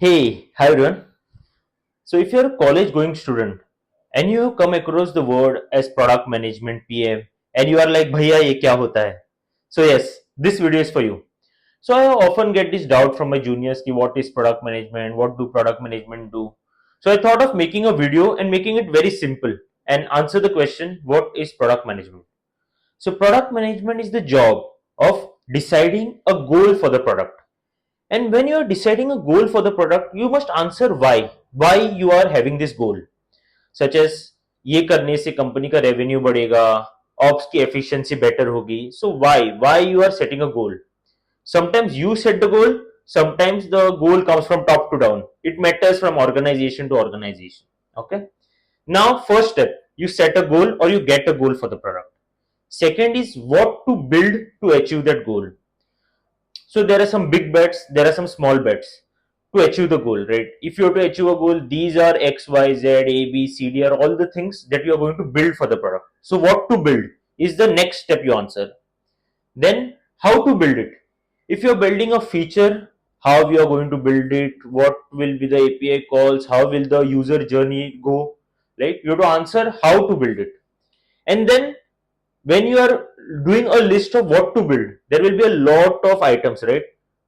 Hey, hi everyone. So, if you're a college going student and you have come across the word as product management PM and you are like, Bhaiya, ye kya hota hai? So, yes, this video is for you. So, I often get this doubt from my juniors ki what is product management? What do product management do? So, I thought of making a video and making it very simple and answer the question what is product management? So, product management is the job of deciding a goal for the product, and when you are deciding a goal for the product, you must answer why you are having this goal, such as ये करने से company का revenue बढ़ेगा, ops की efficiency better होगी. So why you are setting a goal. Sometimes you set the goal, sometimes the goal comes from top to down. It matters from organization to organization. Okay. Now, first step, you set a goal or you get a goal for the product. Second is what to build to achieve that goal. So there are some big bets, there are some small bets to achieve the goal, right? If you have to achieve a goal, these are X, Y, Z, A, B, C, D are all the things that you are going to build for the product. So what to build is the next step you answer. Then how to build it. If you're building a feature, how you are going to build it, what will be the API calls, how will the user journey go, right? You have to answer how to build it. And then when you are doing a list of what to build, there will be a lot of items, right?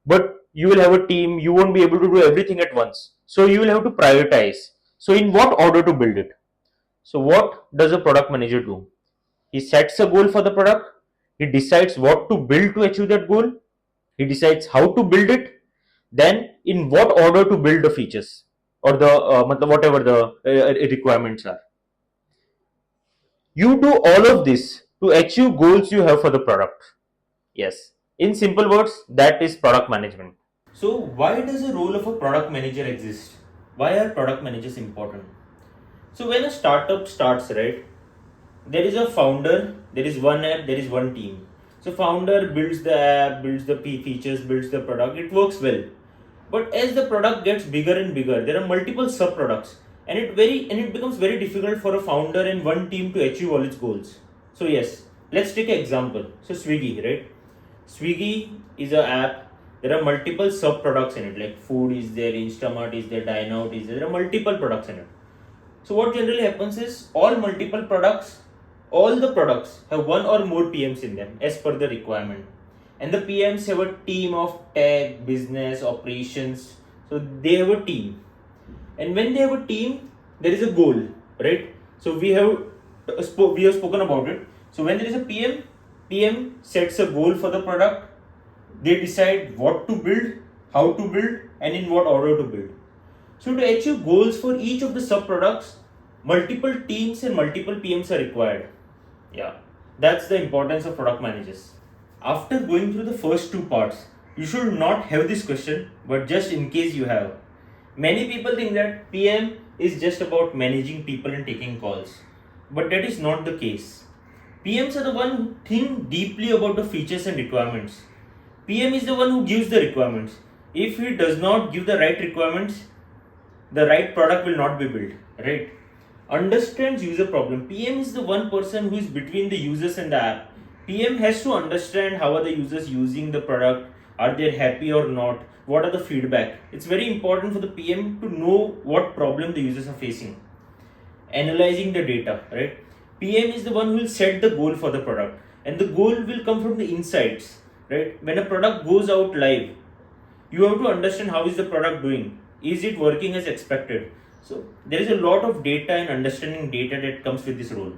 But you will have a team, you won't be able to do everything at once, so you will have to prioritize. So in what order to build it? So what does a product manager do? He sets a goal for the product, he decides what to build to achieve that goal, he decides how to build it, then in what order to build the features or the whatever the requirements are. You do all of this to achieve goals you have for the product. Yes. In simple words, that is product management. So, why does the role of a product manager exist? Why are product managers important? So, when a startup starts, right, there is a founder, there is one app, there is one team. So, founder builds the app, builds the features, builds the product. It works well. But as the product gets bigger and bigger, there are multiple sub products, and it becomes very difficult for a founder and one team to achieve all its goals. So yes, let's take an example. So Swiggy, right? Swiggy is a app. There are multiple sub products in it, like food is there, Instamart is there, Dine Out is there. There are multiple products in it. So what generally happens is all the products have one or more PMs in them as per the requirement. And the PMs have a team of tech, business, operations. So they have a team. And when they have a team, there is a goal, right? So we have spoken about it. So when there is a PM sets a goal for the product. They decide what to build, how to build, and in what order to build. So to achieve goals for each of the sub products, multiple teams and multiple PMs are required. Yeah, that's the importance of product managers. After going through the first two parts, you should not have this question, but just in case you have. Many people think that PM is just about managing people and taking calls, but that is not the case. PMs are the one who think deeply about the features and requirements. PM is the one who gives the requirements. If he does not give the right requirements, the right product will not be built, right? Understands user problem. PM is the one person who is between the users and the app. PM has to understand how are the users using the product, are they happy or not, what are the feedback. It's very important for the PM to know what problem the users are facing. Analyzing the data, right? PM is the one who will set the goal for the product, and the goal will come from the insights, right? When a product goes out live, you have to understand how is the product doing, is it working as expected. So there is a lot of data and understanding data that comes with this role.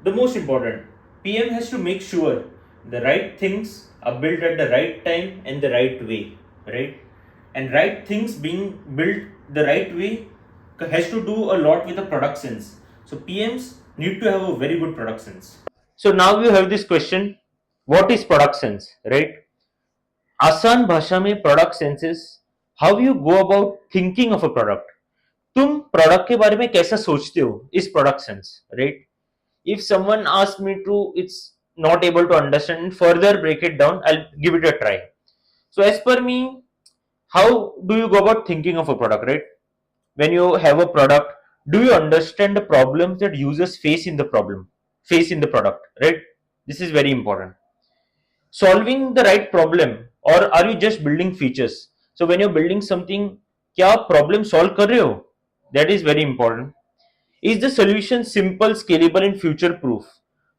The most important, PM has to make sure the right things are built at the right time and the right way, right? And right things being built the right way has to do a lot with the product sense. So PMs need to have a very good product sense. So now you have this question, what is product sense, right? आसान भाषा में product senses how you go about thinking of a product. तुम product के बारे में कैसा सोचते हो इस product sense, right? If someone ask me to it's not able to understand and further break it down, I'll give it a try. So as per me, how do you go about thinking of a product, right? When you have a product, do you understand the problems that users face in the product, right? This is very important. Solving the right problem, or are you just building features? So when you're building something, क्या आप problem solve कर रहे हो? That is very important. Is the solution simple, scalable and future proof?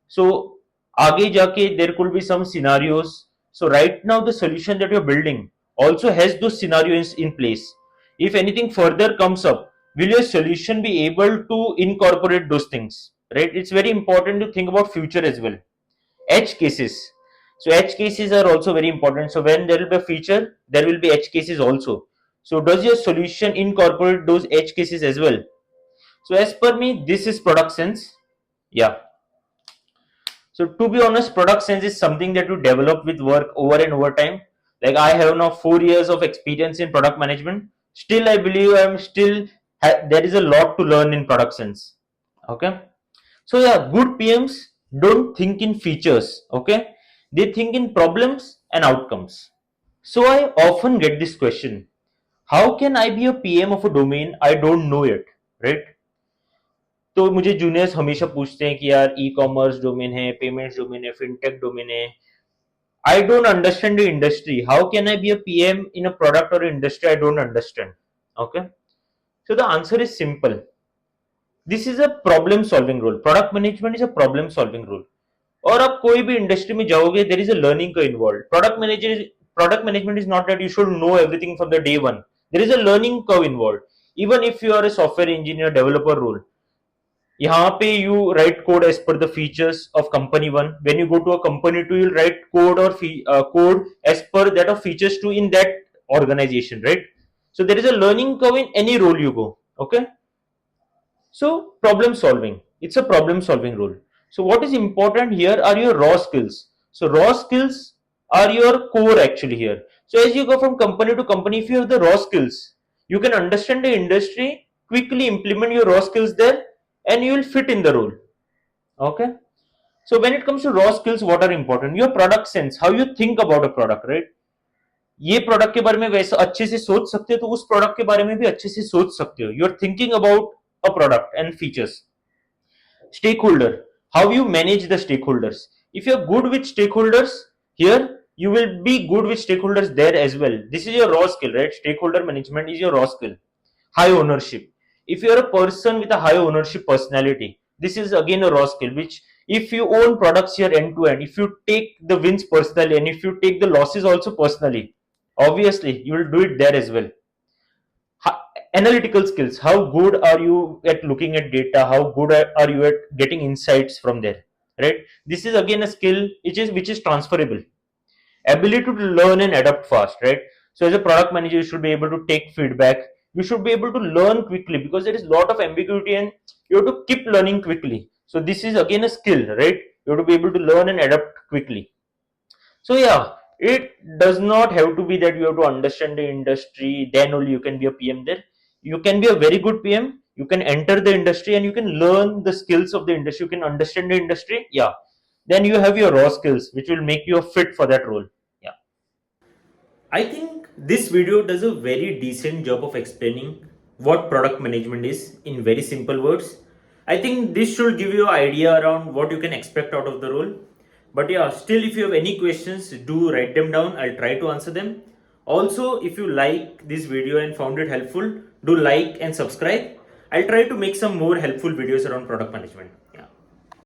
So आगे जाके there could be some scenarios. So right now the solution that you're building also has those scenarios in place. If anything further comes up, will your solution be able to incorporate those things? Right? It's very important to think about future as well. Edge cases. So edge cases are also very important. So when there will be a feature, there will be edge cases also. So does your solution incorporate those edge cases as well? So as per me, this is product sense. Yeah. So to be honest, product sense is something that you develop with work over and over time. Like I have now 4 years of experience in product management. Still, I believe I'm still there is a lot to learn in product sense. Okay. So yeah, good PMs don't think in features. Okay, they think in problems and outcomes. So I often get this question: How can I be a PM of a domain I don't know yet? Right? तो मुझे juniors हमेशा पूछते हैं कि यार e commerce domain है, payments domain है, fintech domain है. I don't understand the industry. How can I be a PM in a product or industry I don't understand? Okay. So the answer is simple. This is a problem solving role. Product management is a problem solving role. और आप कोई भी industry में जाओगे, there is a learning curve involve. Product management is not that you should know everything from the day one. There is a learning curve involve. Even if you are a software engineer developer role, यहाँ पे you write code as per the features of company one. When you go to a company two, you write code और code as per that of features to in that organization, right? So there is a learning curve in any role you go. Okay. So problem solving, it's a problem solving role. So what is important here are your raw skills. So raw skills are your core actually here. So as you go from company to company, if you have the raw skills, you can understand the industry, quickly implement your raw skills there, and you will fit in the role. Okay. So when it comes to raw skills, what are important? Your product sense, how you think about a product, right? ये product के बारे में वैसे अच्छे से सोच सकते हो तो उस प्रोडक्ट के बारे में भी अच्छे से सोच सकते हो. You are thinking about a product and features. Stakeholder, how you manage the stakeholders. If you're good with stakeholders here, you will be good with stakeholders there as well. This is your raw skill, right? Stakeholder management is your raw skill. High ownership. If you're a person with a high ownership personality, this is again a raw skill, which if you own products here end to end, if you take the wins personally and if you take the losses also personally, obviously you will do it there as well. Analytical skills, how good are you at looking at data, how good are you at getting insights from there, right? This is again a skill which is transferable. Ability to learn and adapt fast, right? So as a product manager, you should be able to take feedback, you should be able to learn quickly because there is a lot of ambiguity and you have to keep learning quickly. So this is again a skill, right? You have to be able to learn and adapt quickly. So yeah, it does not have to be that you have to understand the industry, then only you can be a PM there. You can be a very good PM, you can enter the industry and you can learn the skills of the industry, you can understand the industry. Yeah. Then you have your raw skills, which will make you a fit for that role. Yeah. I think this video does a very decent job of explaining what product management is in very simple words. I think this should give you an idea around what you can expect out of the role. But yeah, still, if you have any questions, do write them down. I'll try to answer them. Also, if you like this video and found it helpful, do like and subscribe. I'll try to make some more helpful videos around product management.